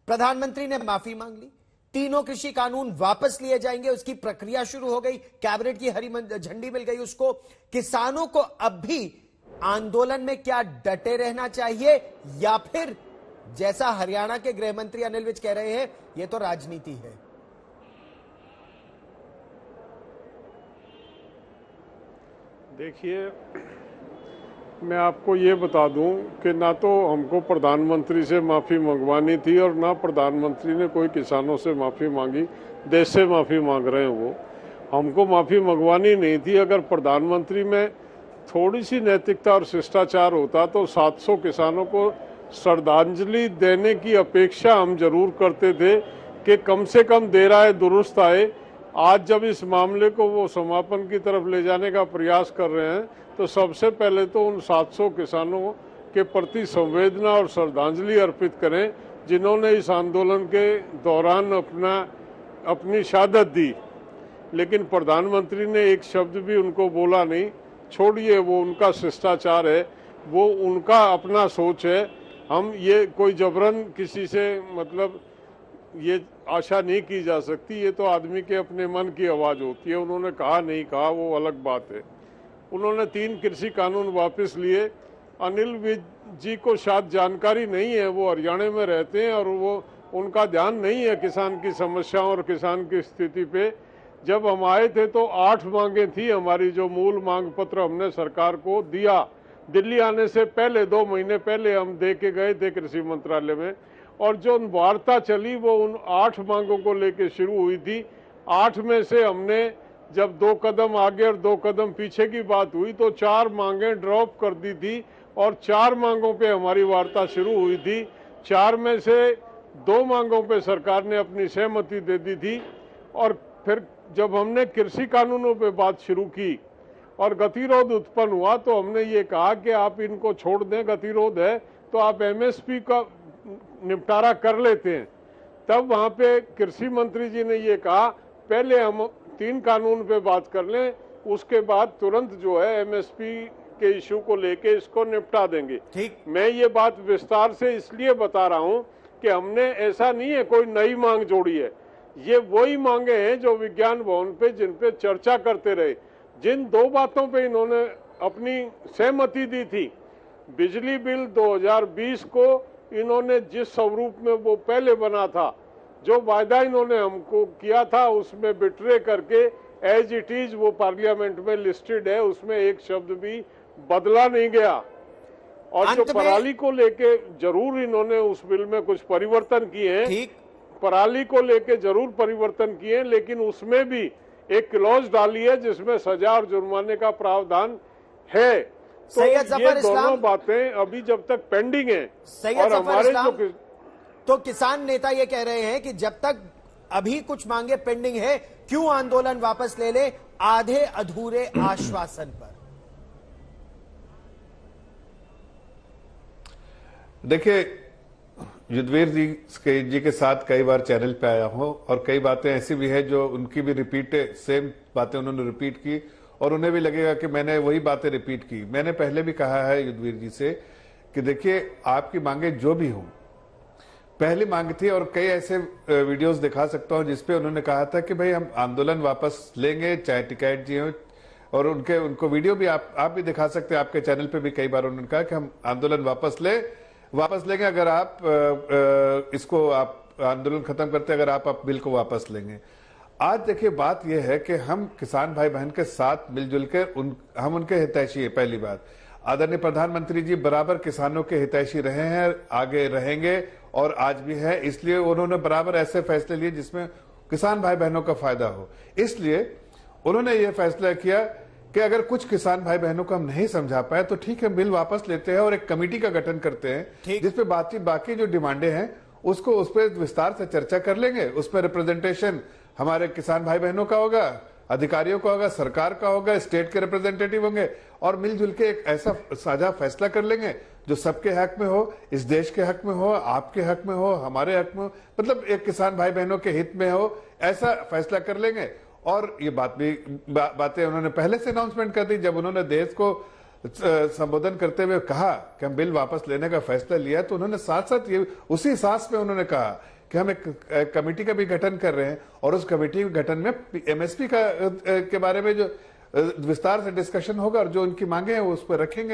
प्रधानमंत्री ने माफी मांग ली, तीनों कृषि कानून वापस लिए जाएंगे, उसकी प्रक्रिया शुरू हो गई, कैबिनेट की हरी झंडी मिल गई उसको। किसानों को अब भी आंदोलन में क्या डटे रहना चाहिए, या फिर जैसा हरियाणा के गृह मंत्री अनिल विज कह रहे हैं, यह तो राजनीति है? देखिए, मैं आपको ये बता दूं कि ना तो हमको प्रधानमंत्री से माफ़ी मंगवानी थी और ना प्रधानमंत्री ने कोई किसानों से माफ़ी मांगी। देश से माफ़ी मांग रहे हैं वो, हमको माफ़ी मंगवानी नहीं थी। अगर प्रधानमंत्री में थोड़ी सी नैतिकता और शिष्टाचार होता तो 700 किसानों को श्रद्धांजलि देने की अपेक्षा हम जरूर करते थे कि कम से कम देर आए दुरुस्त आए। आज जब इस मामले को वो समापन की तरफ ले जाने का प्रयास कर रहे हैं तो सबसे पहले तो उन 700 किसानों के प्रति संवेदना और श्रद्धांजलि अर्पित करें जिन्होंने इस आंदोलन के दौरान अपनी शहादत दी। लेकिन प्रधानमंत्री ने एक शब्द भी उनको बोला नहीं। छोड़िए, वो उनका शिष्टाचार है, वो उनका अपना सोच है। हम ये कोई जबरन किसी से मतलब ये आशा नहीं की जा सकती। ये तो आदमी के अपने मन की आवाज़ होती है। उन्होंने कहा नहीं कहा वो अलग बात है। उन्होंने 3 कृषि कानून वापस लिए। अनिल विज जी को शायद जानकारी नहीं है, वो हरियाणा में रहते हैं और वो उनका ध्यान नहीं है किसान की समस्याओं और किसान की स्थिति पे। जब हम आए थे तो 8 मांगे थी हमारी, जो मूल मांग पत्र हमने सरकार को दिया। दिल्ली आने से पहले 2 महीने पहले हम दे के गए थे कृषि मंत्रालय में, और जो वार्ता चली वो उन 8 मांगों को लेके शुरू हुई थी। 8 में से हमने जब 2 कदम आगे और 2 कदम पीछे की बात हुई तो 4 मांगें ड्रॉप कर दी थी और 4 मांगों पे हमारी वार्ता शुरू हुई थी। 4 में से 2 मांगों पे सरकार ने अपनी सहमति दे दी थी। और फिर जब हमने कृषि कानूनों पे बात शुरू की और गतिरोध उत्पन्न हुआ तो हमने ये कहा कि आप इनको छोड़ दें, गतिरोध है तो आप एमएसपी का निपटारा कर लेते हैं। तब वहां पे कृषि मंत्री जी ने ये कहा पहले हम 3 कानून पे बात कर लें, उसके बाद तुरंत जो है एमएसपी के इशू को लेके इसको निपटा देंगे। ठीक, मैं ये बात विस्तार से इसलिए बता रहा हूं कि हमने ऐसा नहीं है कोई नई मांग जोड़ी है। ये वही मांगे हैं जो विज्ञान भवन पे जिन पे चर्चा करते रहे। जिन 2 बातों पे इन्होंने अपनी सहमति दी थी, बिजली बिल 2020 को इन्होंने जिस स्वरूप में वो पहले बना था, जो वायदा इन्होंने हमको किया था उसमें बिट्रे करके एज इट इज वो पार्लियामेंट में लिस्टेड है, उसमें एक शब्द भी बदला नहीं गया। और जो पराली को लेके जरूर इन्होंने उस बिल में कुछ परिवर्तन किए हैं, पराली को लेके जरूर परिवर्तन किए, लेकिन उसमें भी एक क्लॉज डाली है जिसमें सजा और जुर्माने का प्रावधान है। तो ये दोनों बातें अभी जब तक पेंडिंग है। और हमारे जो तो किसान नेता ये कह रहे हैं कि जब तक अभी कुछ मांगे पेंडिंग है, क्यों आंदोलन वापस ले ले आधे अधूरे आश्वासन पर? देखिए, युद्धवीर जी के साथ कई बार चैनल पे आया हूं और कई बातें ऐसी भी है जो उनकी भी सेम बातें उन्होंने रिपीट की और उन्हें भी लगेगा कि मैंने वही बातें रिपीट की। मैंने पहले भी कहा है युद्धवीर जी से कि देखिए, आपकी मांगे जो भी हों, पहली मांग थी और कई ऐसे वीडियोस दिखा सकता हूं जिसपे उन्होंने कहा था कि भाई हम आंदोलन वापस लेंगे, चाहे टिकैत जी हो, और उनको वीडियो भी आप भी दिखा सकते हैं। आपके चैनल पे भी कई बार उन्होंने कहा कि हम आंदोलन वापस लेंगे अगर आप इसको आप आंदोलन खत्म करते, अगर आप बिल को वापस लेंगे। आज देखिए, बात यह है कि हम किसान भाई बहन के साथ मिलजुल कर हम उनके हितैषी है। पहली बात, आदरणीय प्रधानमंत्री जी बराबर किसानों के हितैषी रहे हैं, आगे रहेंगे और आज भी है। इसलिए उन्होंने बराबर ऐसे फैसले लिए जिसमें किसान भाई बहनों का फायदा हो। इसलिए उन्होंने ये फैसला किया कि अगर कुछ किसान भाई बहनों को हम नहीं समझा पाए तो ठीक है, बिल वापस लेते हैं और एक कमेटी का गठन करते हैं जिसपे बाकी जो डिमांडे हैं उस पर विस्तार से चर्चा कर लेंगे। उसमें रिप्रेजेंटेशन हमारे किसान भाई बहनों का होगा, अधिकारियों का होगा, सरकार का होगा, स्टेट के रिप्रेजेंटेटिव होंगे और मिलजुल के एक ऐसा साझा फैसला कर लेंगे जो सबके हक में हो, इस देश के हक में हो, आपके हक में हो, हमारे हक में हो, मतलब एक किसान भाई बहनों के हित में हो, ऐसा फैसला कर लेंगे। और ये बातें उन्होंने पहले से अनाउंसमेंट कर दी। जब उन्होंने देश को संबोधन करते हुए कहा कि हम बिल वापस लेने का फैसला लिया, तो उन्होंने साथ साथ ये उसी सांस में उन्होंने कहा कि हम एक कमेटी का भी गठन कर रहे हैं और उस कमेटी के गठन में एमएसपी के बारे में जो विस्तार से डिस्कशन होगा और जो उनकी मांगे हैं वो उस पर रखेंगे।